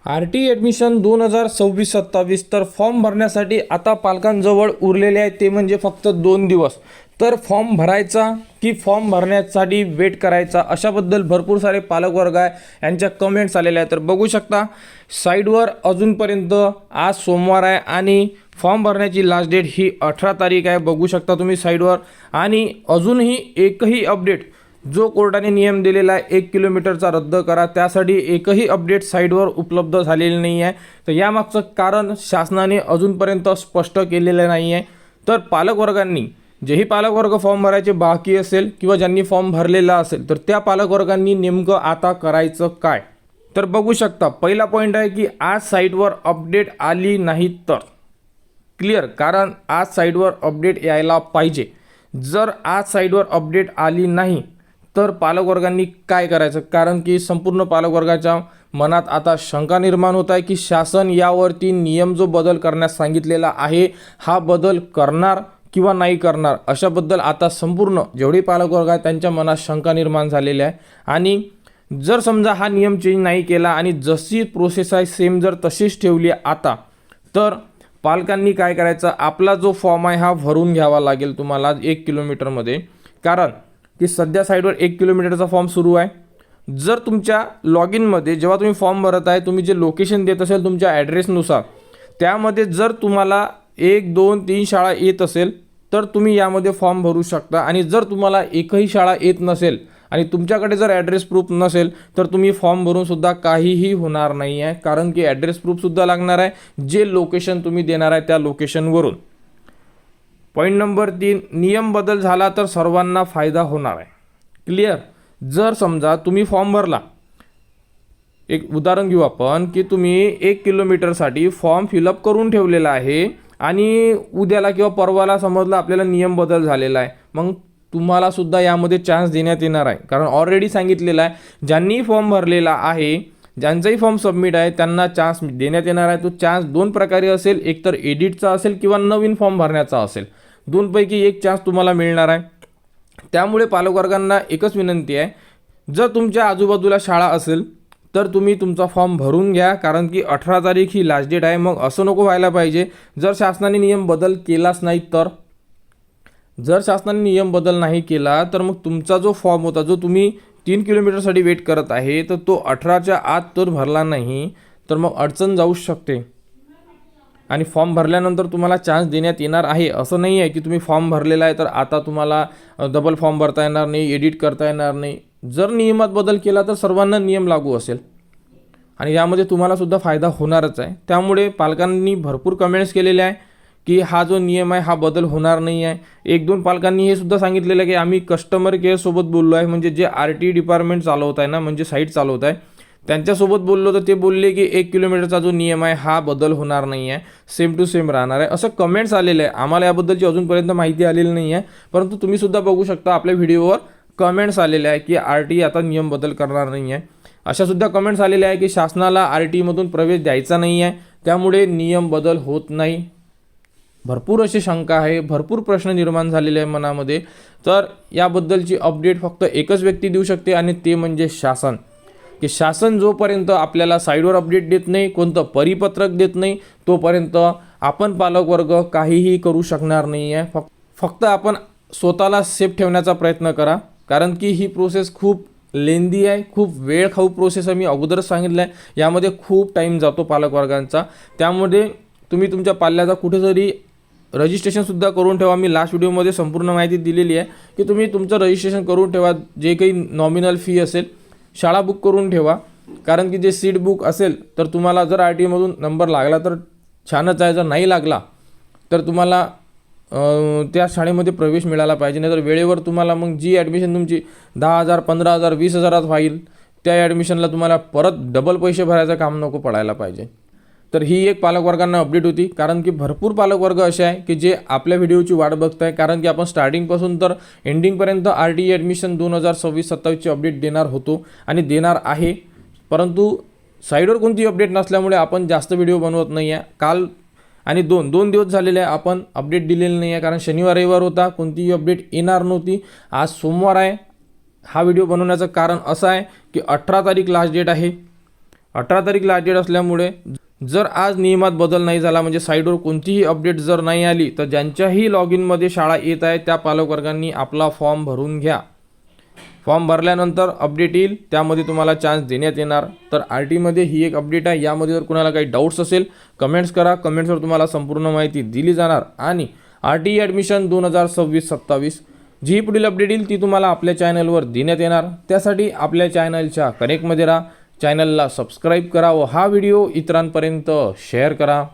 RT admission 2026-27 तर form भरण्यासाठी आता पालकांजवळ उरलेले आहे ते म्हणजे फक्त 2 दिवस. तर फॉर्म भरायचा की फॉर्म भरण्यासाठी वेट करायचा अशाबद्दल भरपूर सारे पालकवर्ग आहे यांच्या कमेंट्स आलेल्या आहेत. तर बघू शकता साईडवर अजूनपर्यंत आज सोमवार आहे आणि फॉर्म भरण्याची लास्ट डेट ही 18 तारीख आहे. बघू शकता तुम्ही साईडवर आणि अजूनही एकही अपडेट जो कोर्टाने नियम दिलेला आहे 1 किलोमीटरचा रद्द करा त्यासाठी एकही अपडेट साईडवर उपलब्ध झालेली नाही आहे. तर यामागचं कारण शासनाने अजूनपर्यंत स्पष्ट केलेलं नाही आहे. तर पालकवर्गांनी जेही पालकवर्ग फॉर्म भरायचे बाकी असेल किंवा ज्यांनी फॉर्म भरलेला असेल तर त्या पालकवर्गांनी नेमकं आता करायचं काय. तर बघू शकता पहिला पॉईंट आहे की आज साईटवर अपडेट आली नाही तर क्लिअर, कारण आज साईटवर अपडेट यायला पाहिजे. जर आज साईटवर अपडेट आली नाही तर पालकवर्गांनी काय करायचं, कारण की संपूर्ण पालकवर्गाच्या मनात आता शंका निर्माण होत आहे की शासन यावरती नियम जो बदल करण्यास सांगितलेला आहे हा बदल करणार किंवा नाही करणार अशाबद्दल आता संपूर्ण जेवढे पालकवर्ग आहेत त्यांच्या मनात शंका निर्माण झालेली आहे. आणि जर समजा हा नियम चेंज नाही केला आणि जशी प्रोसेस आहे सेम जर तशीच ठेवली आता तर पालकांनी काय करायचं, आपला जो फॉर्म आहे हा भरून घ्यावा लागेल तुम्हाला 1 किलोमीटरमध्ये. कारण की सध्या साईडवर 1 किलोमीटरचा फॉर्म सुरू आहे. जर तुमच्या लॉग इनमध्ये जेव्हा तुम्ही फॉर्म भरत आहे तुम्ही जे लोकेशन देत असेल तुमच्या ॲड्रेसनुसार त्यामध्ये जर तुम्हाला 1, 2, 3 शाळा येत असेल तर तुम्ही यामध्ये फॉर्म भरू शकता. आणि जर तुम्हाला एकही शाळा येत नसेल आणि तुमच्याकडे जर ॲड्रेस प्रूफ नसेल तर तुम्ही फॉर्म भरून सुद्धा काहीही होणार नाही आहे, कारण की ॲड्रेस प्रूफसुद्धा लागणार आहे जे लोकेशन तुम्ही देणार आहे त्या लोकेशनवरून. पॉईंट नंबर 3, नियम बदल झाला तर सर्वांना फायदा होणार आहे. क्लिअर. जर समजा तुम्ही फॉर्म भरला, एक उदाहरण घेऊ आपण की तुम्ही 1 किलोमीटरसाठी फॉर्म फिलअप करून ठेवलेला आहे आणि उद्याला किंवा परवाला समजलं आपल्याला नियम बदल झालेला आहे, मग तुम्हाला सुद्धा यामध्ये चान्स देण्यात येणार आहे. कारण ऑलरेडी सांगितलेलं आहे ज्यांनी फॉर्म भरलेला आहे ज्यांचाही फॉर्म सबमिट आहे त्यांना चान्स देण्यात येणार आहे. तो चान्स 2 प्रकारे असेल, एक तर एडिटचा असेल किंवा नवीन फॉर्म भरण्याचा असेल. 2 पैकी एक चान्स तुम्हाला मिळणार आहे. त्यामुळे पालकवर्गांना एकच विनंती आहे, जर तुमच्या आजूबाजूला शाळा असेल तर तुम्ही तुमचा फॉर्म भरून घ्या, कारण की 18 तारीख ही लास्ट डेट आहे. मग असं नको व्हायला पाहिजे जर शासनाने नियम बदल केलाच नाही तर. जर शासनाने नियम बदल नाही केला तर मग तुमचा जो फॉर्म होता जो तुम्ही 3 किलोमीटरसाठी वेट करत आहे तर तो 18च्या आत तर भरला नाही तर मग अडचण जाऊ शकते. आणि फॉर्म भरल्यानंतर तुम्हाला चान्स देण्यात येणार आहे. असं नाही आहे की तुम्ही फॉर्म भरलेला आहे तर आता तुम्हाला डबल फॉर्म भरता येणार नाही, एडिट करता येणार नाही. जर नियमात बदल केला तर सर्वांना नियम लागू असेल आणि यामध्ये तुम्हाला सुद्धा फायदा होणारच आहे. त्यामुळे पालकांनी भरपूर कमेंट्स केलेले आहे की हा जो नियम आहे हा बदल होणार नाही आहे. 1-2 पालकांनी हे सुद्धा सांगितलेलं आहे की आम्ही कस्टमर केअरसोबत बोललो आहे, म्हणजे जे RT डिपार्टमेंट चालवत आहे ना, म्हणजे साईट चालवत आहे त्यांच्यासोबत बोललो तर ते बोलले की 1 किलोमीटरचा जो नियम आहे हा बदल होणार नाही आहे, सेम टू सेम राहणार आहे. असं कमेंट्स आलेले आहे. आम्हाला याबद्दलची अजूनपर्यंत माहिती आलेली नाही आहे, परंतु तुम्ही सुद्धा बघू शकता आपल्या व्हिडिओवर कमेंट्स आलेले आहे की RT आता नियम बदल करणार नाही आहे. अशा सुद्धा कमेंट्स आलेल्या आहे की शासनाला RTमधून प्रवेश द्यायचा नाही आहे त्यामुळे नियम बदल होत नाही. भरपूर अशी शंका आहे, भरपूर प्रश्न निर्माण झालेले आहे मनामध्ये. तर याबद्दलची अपडेट फक्त एकच व्यक्ती देऊ शकते आणि ते म्हणजे शासन. की शासन जोपर्यंत आपल्याला साईडवर अपडेट देत नाही, कोणतं परिपत्रक देत नाही, तोपर्यंत आपण पालकवर्ग काहीही करू शकणार नाही आहे. फक्त आपण स्वतःला सेफ ठेवण्याचा प्रयत्न करा, कारण की ही प्रोसेस खूप लेंदी आहे, खूप वेळ खाऊ प्रोसेस आहे. मी अगोदरच सांगितलं आहे यामध्ये खूप टाईम जातो पालकवर्गांचा. त्यामुळे तुम्ही तुमच्या पाल्याचा कुठेतरी रजिस्ट्रेशनसुद्धा करून ठेवा. मी लास्ट व्हिडिओमध्ये संपूर्ण माहिती दिलेली आहे की तुम्ही तुमचं रजिस्ट्रेशन करून ठेवा. जे काही नॉमिनल फी असेल, शाळा बुक करून ठेवा, कारण की जे सीट बुक असेल तर तुम्हाला जर RTमधून नंबर लागला तर छानच आहे, जर नाही लागला तर तुम्हाला त्या शाळेमध्ये प्रवेश मिळाला पाहिजे. नाही तर वेळेवर तुम्हाला मग जी ॲडमिशन तुमची 10,000, 15,000, 20,000 होईल त्या ॲडमिशनला तुम्हाला परत डबल पैसे भरायचं काम नको पडायला पाहिजे. तर ही एक पालकवर्गांना अपडेट होती, कारण की भरपूर पालकवर्ग असे आहे की जे आपल्या व्हिडिओची वाट बघत आहे. कारण की आपण स्टार्टिंगपासून तर एंडिंगपर्यंत RT ॲडमिशन 2026-27ची अपडेट देणार होतो आणि देणार आहे, परंतु साईडवर कोणती अपडेट नसल्यामुळे आपण जास्त व्हिडिओ बनवत नाही आहे. काल आणि 2 दिवस झालेले आहे आपण अपडेट दिलेली नाही आहे, कारण शनिवार रविवार होता, कोणतीही अपडेट येणार नव्हती. आज सोमवार आहे. हा व्हिडिओ बनवण्याचं कारण असं आहे की 18 तारीख लास्ट डेट आहे 18 तारीख लास्ट डेट असल्यामुळे जर आज नियमात बदल नाही झाला म्हणजे साईटवर कोणतीही अपडेट जर नाही आली तर ज्यांच्याही लॉग इनमध्ये शाळा येत आहे त्या पालकवर्गांनी आपला फॉर्म भरून घ्या. फॉर्म भरल्यानंतर अपडेट येईल, त्यामध्ये तुम्हाला चान्स देण्यात येणार. तर RT ही एक अपडेट आहे. यामध्ये जर कुणाला काही डाऊट्स असेल कमेंट्स करा, कमेंट्सवर तुम्हाला संपूर्ण माहिती दिली जाणार. आणि RT ॲडमिशन 2026-27 जी पुढील अपडेट येईल ती तुम्हाला आपल्या चॅनलवर देण्यात येणार. त्यासाठी आपल्या चॅनलच्या कनेक्टमध्ये राहा, चॅनलला सबस्क्राईब करा व हा व्हिडिओ इतरांपर्यंत शेअर करा.